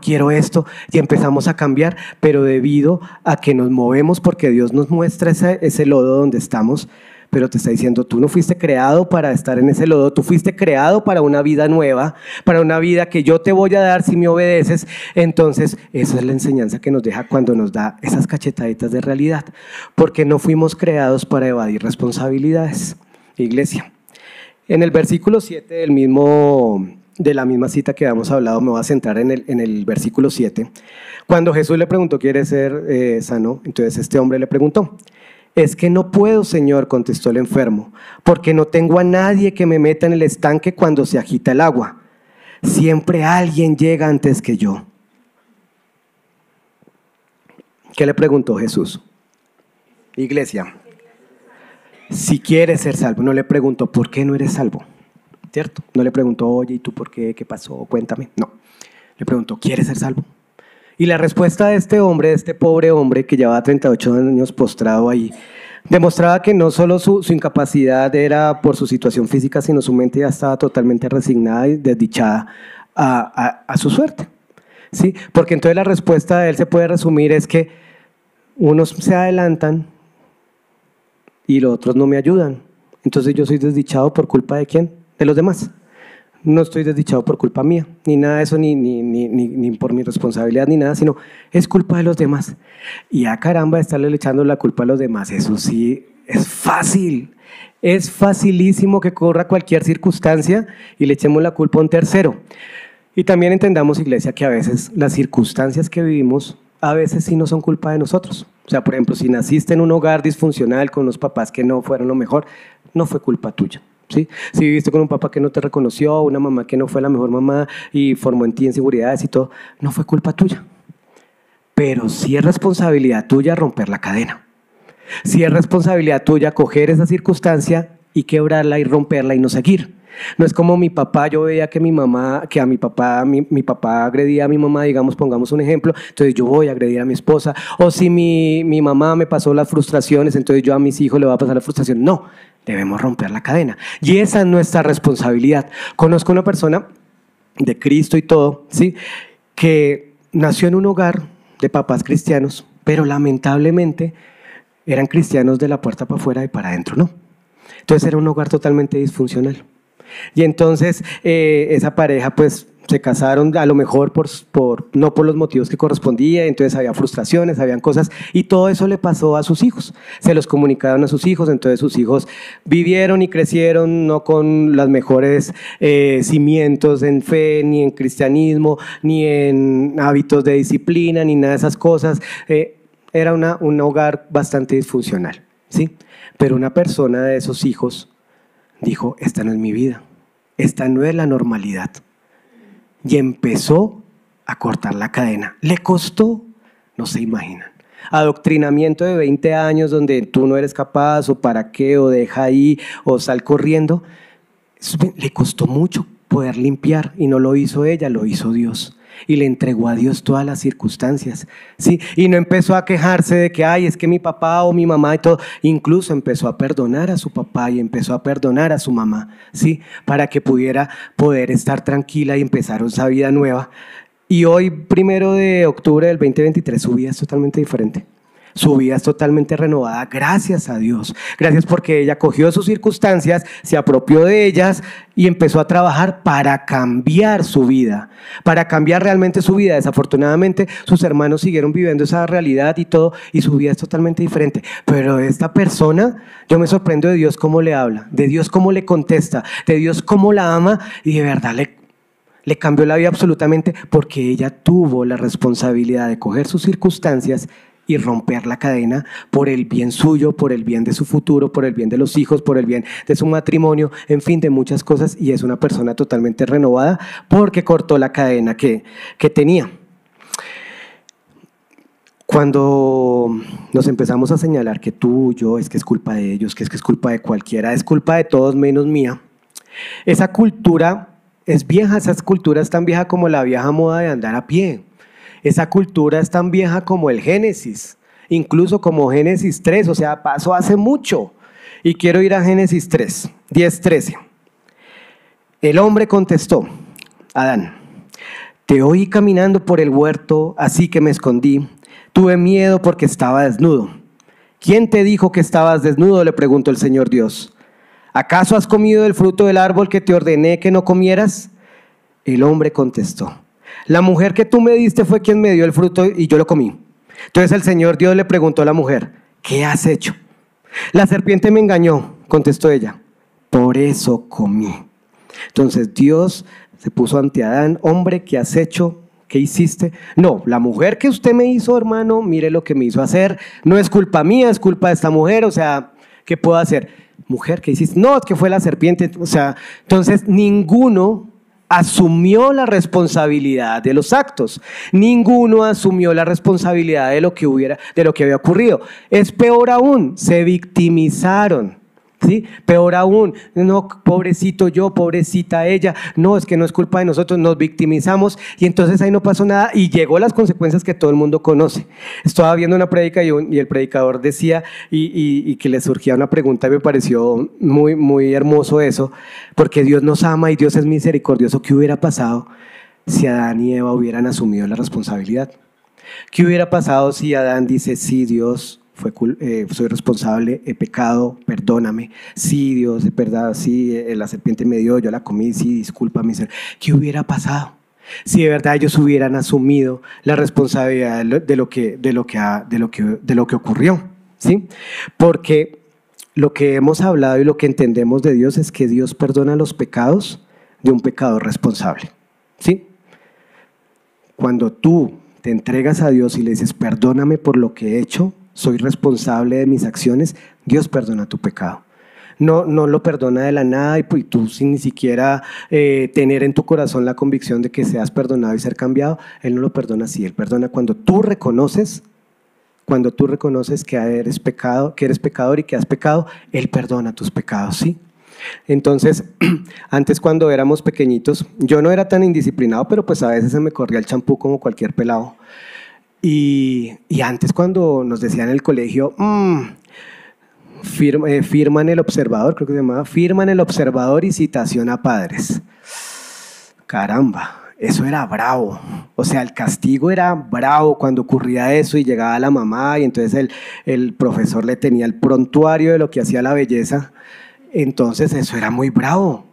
quiero esto, y empezamos a cambiar, pero debido a que nos movemos, porque Dios nos muestra ese lodo donde estamos, pero te está diciendo, tú no fuiste creado para estar en ese lodo, tú fuiste creado para una vida nueva, para una vida que yo te voy a dar si me obedeces. Entonces, esa es la enseñanza que nos deja cuando nos da esas cachetaditas de realidad, porque no fuimos creados para evadir responsabilidades. Iglesia, en el versículo 7 de la misma cita que habíamos hablado, me voy a centrar en el versículo 7, cuando Jesús le preguntó, ¿quieres ser sano? Entonces este hombre le preguntó, es que no puedo, Señor, contestó el enfermo, porque no tengo a nadie que me meta en el estanque cuando se agita el agua. Siempre alguien llega antes que yo. ¿Qué le preguntó Jesús? Iglesia, si quieres ser salvo, no le preguntó, ¿por qué no eres salvo? ¿Cierto? No le preguntó, oye, ¿y tú por qué? ¿Qué pasó? Cuéntame. No, le preguntó, ¿quieres ser salvo? Y la respuesta de este hombre, de este pobre hombre que llevaba 38 años postrado ahí, demostraba que no solo su incapacidad era por su situación física, sino su mente ya estaba totalmente resignada y desdichada a su suerte. ¿sí? Porque entonces la respuesta de él se puede resumir es que unos se adelantan y los otros no me ayudan. Entonces yo soy desdichado por culpa de ¿quién? De los demás. No estoy desdichado por culpa mía, ni nada de eso, ni por mi responsabilidad, ni nada, sino es culpa de los demás. Y a caramba, estarle echando la culpa a los demás, eso sí es fácil. Es facilísimo que corra cualquier circunstancia y le echemos la culpa a un tercero. Y también entendamos, iglesia, que a veces las circunstancias que vivimos, a veces sí no son culpa de nosotros. O sea, por ejemplo, si naciste en un hogar disfuncional con unos papás que no fueron lo mejor, no fue culpa tuya. ¿Sí? Si viviste con un papá que no te reconoció, una mamá que no fue la mejor mamá y formó en ti inseguridades y todo, no fue culpa tuya. Pero sí es responsabilidad tuya romper la cadena. Sí es responsabilidad tuya coger esa circunstancia y quebrarla y romperla y no seguir. No es como mi papá, yo veía que mi papá agredía a mi mamá, digamos, pongamos un ejemplo, entonces yo voy a agredir a mi esposa. O si mi mamá me pasó las frustraciones, entonces yo a mis hijos le voy a pasar la frustración. No, debemos romper la cadena. Y esa es nuestra responsabilidad. Conozco una persona de Cristo y todo, ¿sí? Que nació en un hogar de papás cristianos, pero lamentablemente eran cristianos de la puerta para afuera y para adentro, ¿no? Entonces era un hogar totalmente disfuncional. Y entonces esa pareja pues se casaron a lo mejor no por los motivos que correspondía, entonces había frustraciones, habían cosas y todo eso le pasó a sus hijos. Se los comunicaron a sus hijos, entonces sus hijos vivieron y crecieron no con los mejores cimientos en fe, ni en cristianismo, ni en hábitos de disciplina, ni nada de esas cosas. Era un hogar bastante disfuncional, ¿sí? Pero una persona de esos hijos dijo, esta no es mi vida, esta no es la normalidad. Y empezó a cortar la cadena. Le costó, no se imaginan, adoctrinamiento de 20 años donde tú no eres capaz, o para qué, o deja ahí, o sal corriendo. Le costó mucho poder limpiar y no lo hizo ella, lo hizo Dios. Y le entregó a Dios todas las circunstancias, ¿sí? Y no empezó a quejarse de que, ay, es que mi papá o mi mamá y todo. Incluso empezó a perdonar a su papá y empezó a perdonar a su mamá, ¿sí? Para que pudiera poder estar tranquila y empezar esa vida nueva. Y hoy, 1 de octubre del 2023, su vida es totalmente diferente. Su vida es totalmente renovada, gracias a Dios. Gracias porque ella cogió sus circunstancias, se apropió de ellas y empezó a trabajar para cambiar su vida, para cambiar realmente su vida. Desafortunadamente, sus hermanos siguieron viviendo esa realidad y todo, y su vida es totalmente diferente. Pero esta persona, yo me sorprendo de Dios cómo le habla, de Dios cómo le contesta, de Dios cómo la ama, y de verdad le cambió la vida absolutamente porque ella tuvo la responsabilidad de coger sus circunstancias y romper la cadena por el bien suyo, por el bien de su futuro, por el bien de los hijos, por el bien de su matrimonio, en fin, de muchas cosas. Y es una persona totalmente renovada porque cortó la cadena que tenía. Cuando nos empezamos a señalar que tú, yo, es que es culpa de ellos, que es culpa de cualquiera, es culpa de todos menos mía, esa cultura es vieja, esa cultura es tan vieja como la vieja moda de andar a pie. Esa cultura es tan vieja como el Génesis, incluso como Génesis 3, o sea, pasó hace mucho. Y quiero ir a Génesis 3, 10-13. El hombre contestó, Adán, te oí caminando por el huerto, así que me escondí. Tuve miedo porque estaba desnudo. ¿Quién te dijo que estabas desnudo?, le preguntó el Señor Dios. ¿Acaso has comido del fruto del árbol que te ordené que no comieras? El hombre contestó, la mujer que tú me diste fue quien me dio el fruto y yo lo comí. Entonces el Señor Dios le preguntó a la mujer, ¿qué has hecho? La serpiente me engañó, contestó ella, por eso comí. Entonces Dios se puso ante Adán, hombre, ¿qué has hecho? ¿Qué hiciste? No, la mujer que usted me hizo, hermano, mire lo que me hizo hacer, no es culpa mía, es culpa de esta mujer, o sea, ¿qué puedo hacer? Mujer, ¿qué hiciste? No, es que fue la serpiente, o sea, entonces ninguno asumió la responsabilidad de los actos. Ninguno asumió la responsabilidad de lo que había ocurrido. Es peor aún, se victimizaron. ¿Sí? Peor aún, no, pobrecito yo, pobrecita ella, no, es que no es culpa de nosotros, nos victimizamos y entonces ahí no pasó nada y llegó las consecuencias que todo el mundo conoce. Estaba viendo una prédica y el predicador decía y que le surgía una pregunta y me pareció muy hermoso eso, porque Dios nos ama y Dios es misericordioso. ¿Qué hubiera pasado si Adán y Eva hubieran asumido la responsabilidad? ¿Qué hubiera pasado si Adán dice, sí, Dios, soy responsable, he pecado, perdóname? Sí, Dios, es verdad, sí, la serpiente me dio, yo la comí, sí, discúlpame. ¿Qué hubiera pasado si de verdad ellos hubieran asumido la responsabilidad de lo que ocurrió? ¿Sí? Porque lo que hemos hablado y lo que entendemos de Dios es que Dios perdona los pecados de un pecador responsable. ¿Sí? Cuando tú te entregas a Dios y le dices, perdóname por lo que he hecho, soy responsable de mis acciones, Dios perdona tu pecado. No lo perdona de la nada y tú sin ni siquiera tener en tu corazón la convicción de que seas perdonado y ser cambiado, Él no lo perdona así. Él perdona cuando tú reconoces que eres pecador y que has pecado, Él perdona tus pecados, ¿sí? Entonces, antes cuando éramos pequeñitos, yo no era tan indisciplinado, pero pues a veces se me corría el champú como cualquier pelado. Y antes cuando nos decían en el colegio, firma en el observador, creo que se llamaba, firma en el observador y citación a padres. Caramba, eso era bravo. O sea, el castigo era bravo cuando ocurría eso y llegaba la mamá y entonces el profesor le tenía el prontuario de lo que hacía la belleza. Entonces eso era muy bravo.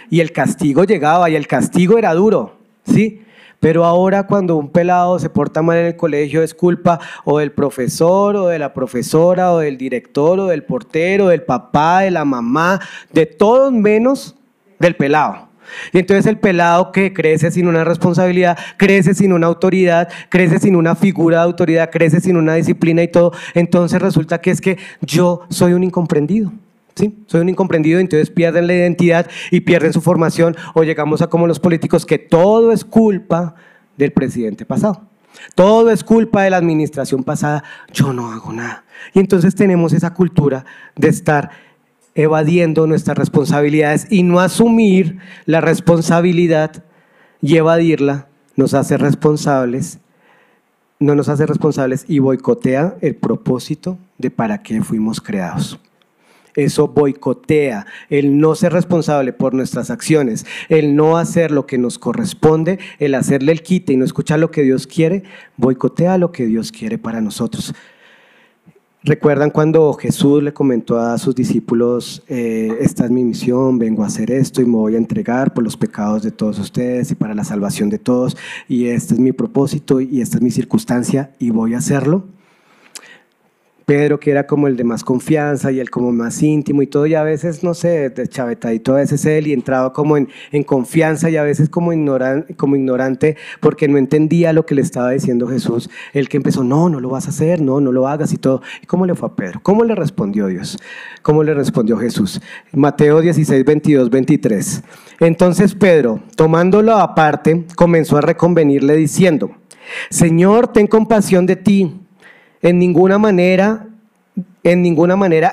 Y el castigo llegaba y el castigo era duro, ¿sí? Pero ahora cuando un pelado se porta mal en el colegio es culpa o del profesor o de la profesora o del director o del portero, del papá, de la mamá, de todos menos del pelado. Y entonces el pelado que crece sin una responsabilidad, crece sin una autoridad, crece sin una figura de autoridad, crece sin una disciplina y todo, entonces resulta que es que yo soy un incomprendido. ¿Sí? Soy un incomprendido, entonces pierden la identidad y pierden su formación, o llegamos a como los políticos que todo es culpa del presidente pasado, todo es culpa de la administración pasada, yo no hago nada. Y entonces tenemos esa cultura de estar evadiendo nuestras responsabilidades y no asumir la responsabilidad y evadirla nos hace responsables, no nos hace responsables y boicotea el propósito de para qué fuimos creados. Eso boicotea el no ser responsable por nuestras acciones, el no hacer lo que nos corresponde, el hacerle el quite y no escuchar lo que Dios quiere, boicotea lo que Dios quiere para nosotros. ¿Recuerdan cuando Jesús le comentó a sus discípulos, esta es mi misión, vengo a hacer esto y me voy a entregar por los pecados de todos ustedes y para la salvación de todos, y este es mi propósito y esta es mi circunstancia y voy a hacerlo? Pedro, que era como el de más confianza y el como más íntimo y todo, y a veces, no sé, de chavetadito a veces él, y entraba como en confianza y a veces como ignorante porque no entendía lo que le estaba diciendo Jesús. El que empezó, no lo vas a hacer, no lo hagas y todo. ¿Y cómo le fue a Pedro? ¿Cómo le respondió Dios? ¿Cómo le respondió Jesús? Mateo 16, 22, 23. Entonces Pedro, tomándolo aparte, comenzó a reconvenirle diciendo, Señor, ten compasión de ti. En ninguna manera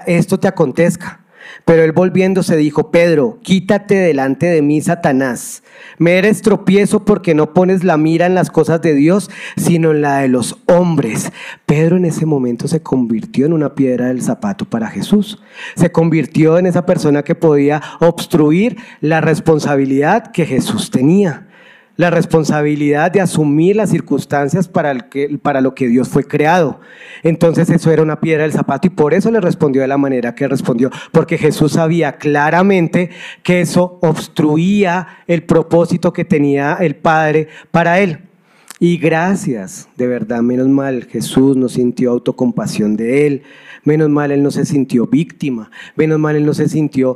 esto te acontezca. Pero él volviéndose dijo, Pedro, quítate delante de mí, Satanás. Me eres tropiezo porque no pones la mira en las cosas de Dios, sino en la de los hombres. Pedro en ese momento se convirtió en una piedra del zapato para Jesús. Se convirtió en esa persona que podía obstruir la responsabilidad que Jesús tenía. La responsabilidad de asumir las circunstancias para lo que Dios fue creado. Entonces eso era una piedra del zapato y por eso le respondió de la manera que respondió, porque Jesús sabía claramente que eso obstruía el propósito que tenía el Padre para él. Y gracias, de verdad, menos mal Jesús no sintió autocompasión de él, menos mal él no se sintió víctima, menos mal él no se sintió,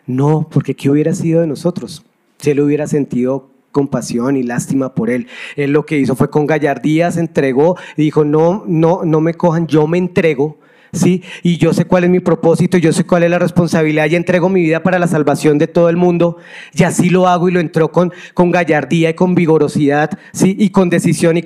no, porque ¿qué hubiera sido de nosotros si él hubiera sentido compasión y lástima por él? Él lo que hizo fue con gallardía se entregó y dijo, no me cojan, yo me entrego, ¿sí? Y yo sé cuál es mi propósito, yo sé cuál es la responsabilidad y entrego mi vida para la salvación de todo el mundo, y así lo hago, y lo entró con gallardía y con vigorosidad, ¿sí? Y con decisión y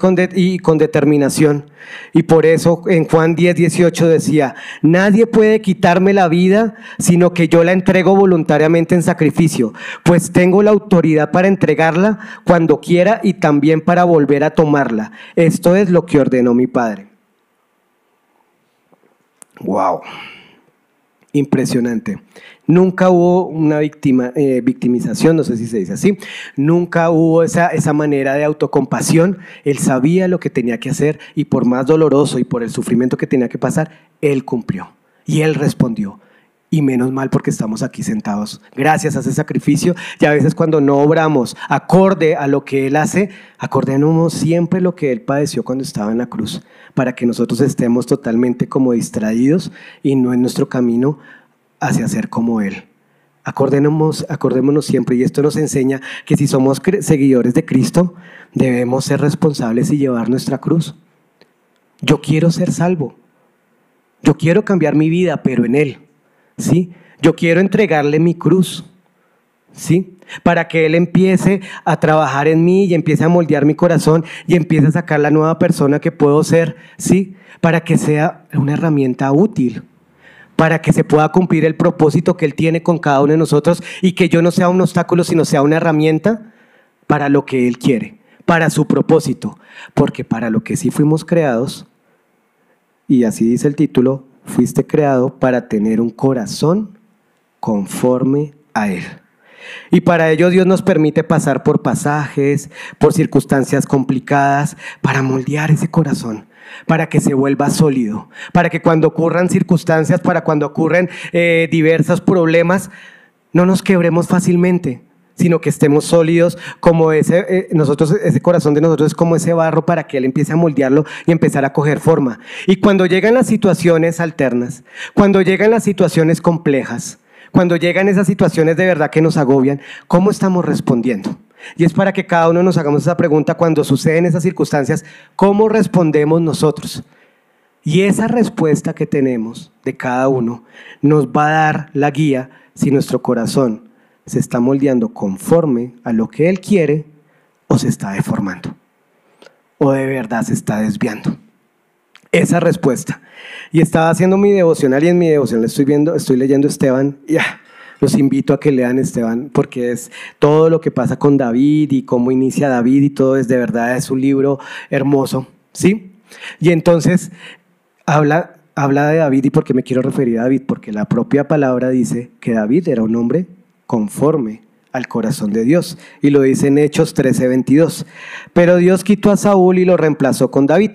con determinación. Y por eso en Juan 10, 18 decía, nadie puede quitarme la vida, sino que yo la entrego voluntariamente en sacrificio, pues tengo la autoridad para entregarla cuando quiera y también para volver a tomarla. Esto es lo que ordenó mi Padre. Wow, impresionante. Nunca hubo una victimización, no sé si se dice así, nunca hubo esa manera de autocompasión. Él sabía lo que tenía que hacer y por más doloroso y por el sufrimiento que tenía que pasar, Él cumplió y Él respondió. Y menos mal porque estamos aquí sentados gracias a ese sacrificio. Y a veces cuando no obramos acorde a lo que Él hace, acordémonos siempre lo que Él padeció cuando estaba en la cruz, para que nosotros estemos totalmente como distraídos y no en nuestro camino hacia ser como Él. Acordémonos siempre, y esto nos enseña que si somos seguidores de Cristo, debemos ser responsables y llevar nuestra cruz. Yo quiero ser salvo. Yo quiero cambiar mi vida, pero en Él. ¿Sí? Yo quiero entregarle mi cruz, ¿sí? Para que Él empiece a trabajar en mí y empiece a moldear mi corazón y empiece a sacar la nueva persona que puedo ser, ¿sí? Para que sea una herramienta útil, para que se pueda cumplir el propósito que Él tiene con cada uno de nosotros y que yo no sea un obstáculo, sino sea una herramienta para lo que Él quiere, para su propósito, porque para lo que sí fuimos creados, y así dice el título, fuiste creado para tener un corazón conforme a Él. Y para ello Dios nos permite pasar por pasajes, por circunstancias complicadas, para moldear ese corazón, para que se vuelva sólido, para que cuando ocurran circunstancias, para cuando ocurren diversos problemas, no nos quebremos fácilmente, sino que estemos sólidos como ese corazón de nosotros es como ese barro para que Él empiece a moldearlo y empezar a coger forma. Y cuando llegan las situaciones alternas, cuando llegan las situaciones complejas, cuando llegan esas situaciones de verdad que nos agobian, ¿cómo estamos respondiendo? Y es para que cada uno nos hagamos esa pregunta cuando suceden esas circunstancias, ¿cómo respondemos nosotros? Y esa respuesta que tenemos de cada uno nos va a dar la guía si nuestro corazón se está moldeando conforme a lo que Él quiere o se está deformando o de verdad se está desviando. Esa respuesta. Y estaba haciendo mi devocional y en mi devocional estoy leyendo Esteban. Los invito a que lean Esteban porque es todo lo que pasa con David y cómo inicia David y todo de verdad es un libro hermoso, ¿sí? Y entonces habla de David. ¿Y por qué me quiero referir a David? Porque la propia palabra dice que David era un hombre conforme al corazón de Dios. Y lo dice en Hechos 13:22. Pero Dios quitó a Saúl y lo reemplazó con David,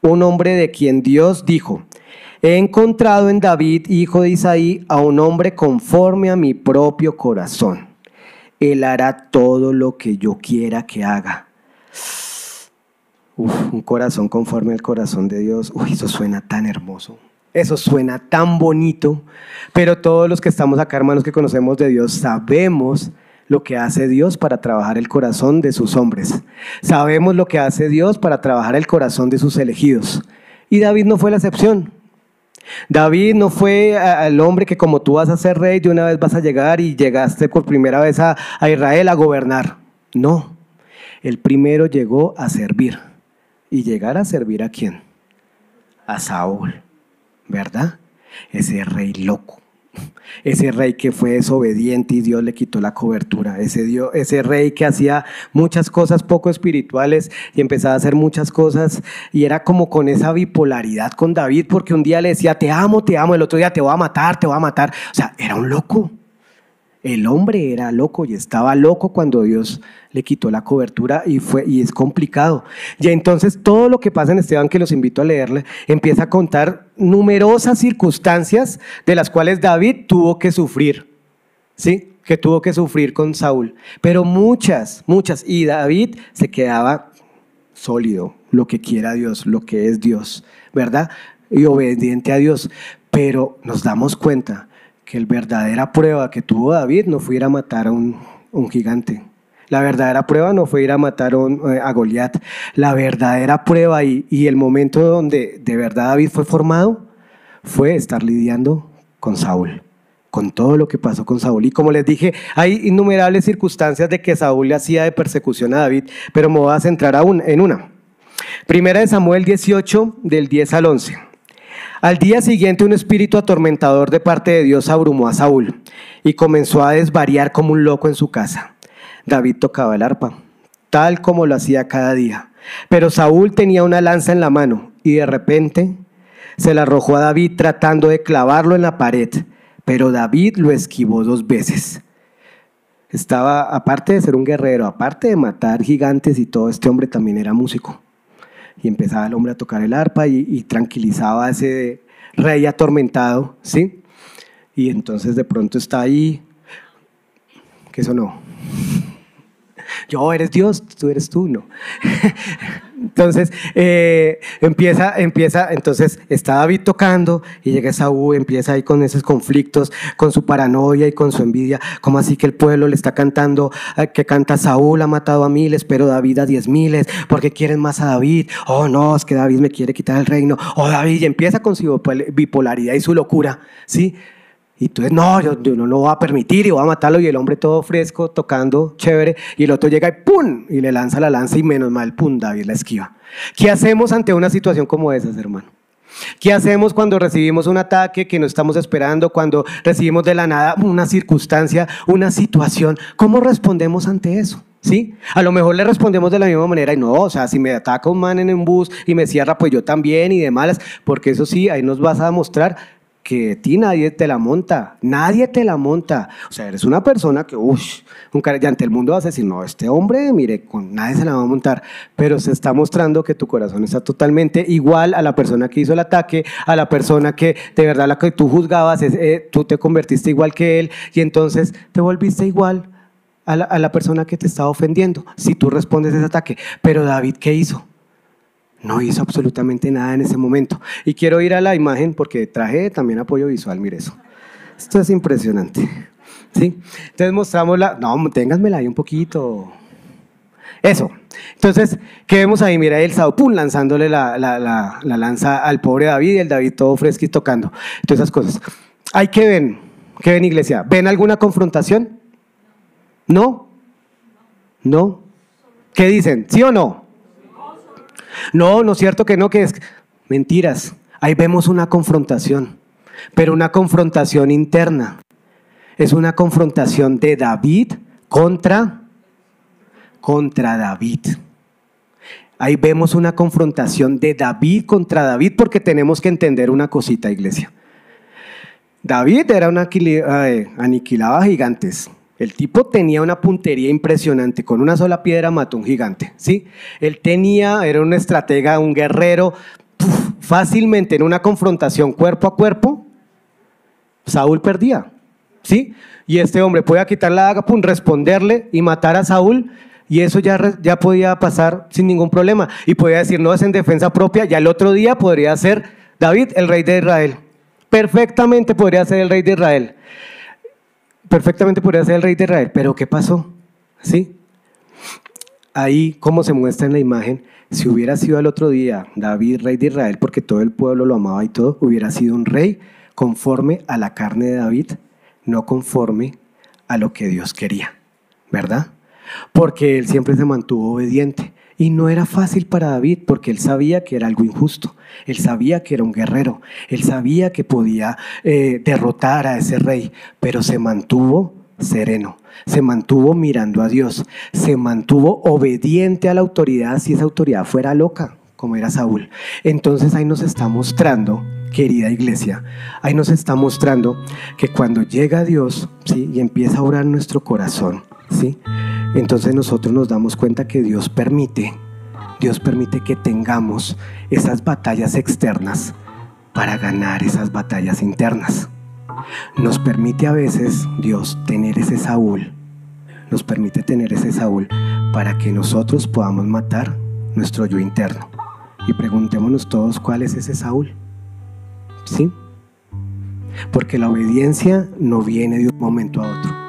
un hombre de quien Dios dijo: he encontrado en David, hijo de Isaí, a un hombre conforme a mi propio corazón. Él hará todo lo que yo quiera que haga. Un corazón conforme al corazón de Dios. Eso suena tan hermoso. Eso suena tan bonito, pero todos los que estamos acá, hermanos, que conocemos de Dios, sabemos lo que hace Dios para trabajar el corazón de sus hombres. Sabemos lo que hace Dios para trabajar el corazón de sus elegidos. Y David no fue la excepción. David no fue el hombre que como tú vas a ser rey, de una vez vas a llegar y llegaste por primera vez a Israel a gobernar. No, él primero llegó a servir. ¿Y llegar a servir a quién? A Saúl. ¿Verdad? Ese rey loco, ese rey que fue desobediente y Dios le quitó la cobertura, ese rey que hacía muchas cosas poco espirituales y empezaba a hacer muchas cosas y era como con esa bipolaridad con David, porque un día le decía te amo, el otro día te voy a matar, o sea, era un loco. El hombre era loco y estaba loco cuando Dios le quitó la cobertura y es complicado. Y entonces todo lo que pasa en Esteban, que los invito a leerle, empieza a contar numerosas circunstancias de las cuales David tuvo que sufrir, ¿sí? Que tuvo que sufrir con Saúl. Pero muchas, y David se quedaba sólido, lo que quiera Dios, lo que es Dios, ¿verdad? Y obediente a Dios. Pero nos damos cuenta que la verdadera prueba que tuvo David no fue ir a matar a un gigante. La verdadera prueba no fue ir a matar a Goliat. La verdadera prueba y el momento donde de verdad David fue formado fue estar lidiando con Saúl, con todo lo que pasó con Saúl. Y como les dije, hay innumerables circunstancias de que Saúl le hacía de persecución a David, pero me voy a centrar en una. Primera de Samuel 18, del 10 al 11. Al día siguiente un espíritu atormentador de parte de Dios abrumó a Saúl y comenzó a desvariar como un loco en su casa. David tocaba el arpa, tal como lo hacía cada día, pero Saúl tenía una lanza en la mano y de repente se la arrojó a David tratando de clavarlo en la pared, pero David lo esquivó 2 veces. Estaba, aparte de ser un guerrero, aparte de matar gigantes y todo, este hombre también era músico. Y empezaba el hombre a tocar el arpa y tranquilizaba a ese rey atormentado, ¿sí? Y entonces de pronto está ahí, ¿qué sonó? Yo, ¿eres Dios? ¿Tú eres tú? No. Entonces empieza, entonces está David tocando y llega Saúl, empieza ahí con esos conflictos, con su paranoia y con su envidia. ¿Cómo así que el pueblo le está cantando que canta Saúl ha matado a 1000, pero David a 10,000? ¿Por qué quieren más a David? Oh no, es que David me quiere quitar el reino. Oh David, y empieza con su bipolaridad y su locura, ¿sí? Y entonces, no, yo no lo voy a permitir y voy a matarlo. Y el hombre todo fresco, tocando, chévere. Y el otro llega y ¡pum! Y le lanza la lanza y menos mal, ¡pum! David la esquiva. ¿Qué hacemos ante una situación como esa, hermano? ¿Qué hacemos cuando recibimos un ataque que no estamos esperando? Cuando recibimos de la nada una circunstancia, una situación. ¿Cómo respondemos ante eso? ¿Sí? A lo mejor le respondemos de la misma manera y no, o sea, si me ataca un man en un bus y me cierra, pues yo también y de malas. Porque eso sí, ahí nos vas a demostrar que a ti nadie te la monta, nadie te la monta. O sea, eres una persona que, y ante el mundo vas a decir, no, este hombre, mire, con nadie se la va a montar, pero se está mostrando que tu corazón está totalmente igual a la persona que hizo el ataque, a la persona que de verdad la que tú juzgabas, tú te convertiste igual que él y entonces te volviste igual a la persona que te estaba ofendiendo, si tú respondes a ese ataque. Pero David, ¿qué hizo? No hizo absolutamente nada en ese momento. Y quiero ir a la imagen porque traje también apoyo visual, mire eso. Esto es impresionante. ¿Sí? Entonces mostramos la... No, ténganmela ahí un poquito. Eso. Entonces, ¿qué vemos ahí? Mira, el Saúl, pum, lanzándole la lanza al pobre David y el David todo fresco y tocando. Todas esas cosas. Hay que ver. ¿Qué ven, iglesia? ¿Ven alguna confrontación? ¿No? ¿No? ¿Qué dicen? ¿Sí o no? No, no es cierto que no, que es mentiras. Ahí vemos una confrontación, pero una confrontación interna. Es una confrontación de David contra David. Ahí vemos una confrontación de David contra David porque tenemos que entender una cosita, iglesia. David era aniquilaba gigantes. El tipo tenía una puntería impresionante, con una sola piedra mató a un gigante, ¿sí? Él era un estratega, un guerrero, fácilmente en una confrontación cuerpo a cuerpo, Saúl perdía, ¿sí? Y este hombre podía quitar la daga, responderle y matar a Saúl, y eso ya podía pasar sin ningún problema, y podía decir, no, es en defensa propia, ya el otro día podría ser David el rey de Israel, perfectamente podría ser el rey de Israel. Perfectamente podría ser el rey de Israel, pero ¿qué pasó? ¿Sí? Ahí, como se muestra en la imagen, si hubiera sido el otro día David, rey de Israel, porque todo el pueblo lo amaba y todo, hubiera sido un rey conforme a la carne de David, no conforme a lo que Dios quería, ¿verdad? Porque él siempre se mantuvo obediente. Y no era fácil para David porque él sabía que era algo injusto, él sabía que era un guerrero, él sabía que podía derrotar a ese rey, pero se mantuvo sereno, se mantuvo mirando a Dios, se mantuvo obediente a la autoridad si esa autoridad fuera loca, como era Saúl. Entonces ahí nos está mostrando, querida iglesia, ahí nos está mostrando que cuando llega Dios, ¿sí? Y empieza a orar nuestro corazón, ¿sí? Entonces nosotros nos damos cuenta que Dios permite que tengamos esas batallas externas para ganar esas batallas internas. Nos permite a veces Dios tener ese Saúl, nos permite tener ese Saúl para que nosotros podamos matar nuestro yo interno. Y preguntémonos todos cuál es ese Saúl, ¿sí? Porque la obediencia no viene de un momento a otro.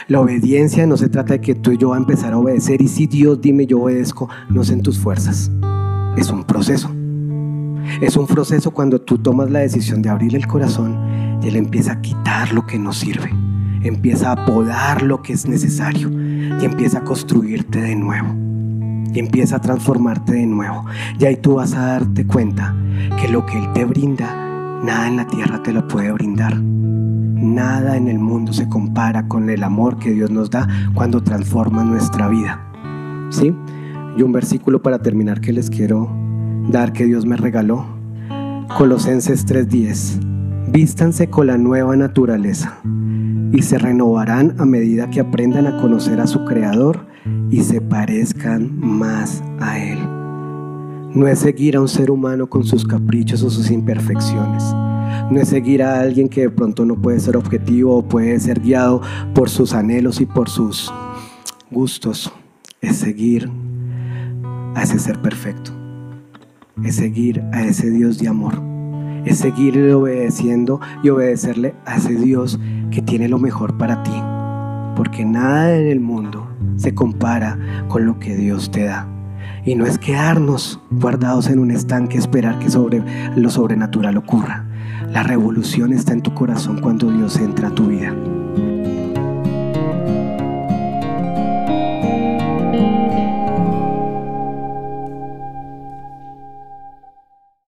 La obediencia no se trata de que tú y yo va a empezar a obedecer y si Dios dime yo obedezco, no es en tus fuerzas, es un proceso. Es un proceso cuando tú tomas la decisión de abrir el corazón y Él empieza a quitar lo que no sirve, empieza a podar lo que es necesario y empieza a construirte de nuevo y empieza a transformarte de nuevo. Y ahí tú vas a darte cuenta que lo que Él te brinda, nada en la tierra te lo puede brindar. Nada en el mundo se compara con el amor que Dios nos da cuando transforma nuestra vida, ¿sí? Y un versículo para terminar que les quiero dar que Dios me regaló, Colosenses 3:10. Vístanse con la nueva naturaleza y se renovarán a medida que aprendan a conocer a su Creador y se parezcan más a Él. No es seguir a un ser humano con sus caprichos o sus imperfecciones. No es seguir a alguien que de pronto no puede ser objetivo o puede ser guiado por sus anhelos y por sus gustos. Es seguir a ese ser perfecto. Es seguir a ese Dios de amor. Es seguirle obedeciendo y obedecerle a ese Dios que tiene lo mejor para ti. Porque nada en el mundo se compara con lo que Dios te da. Y no es quedarnos guardados en un estanque, esperar que lo sobrenatural ocurra. La revolución está en tu corazón cuando Dios entra a tu vida.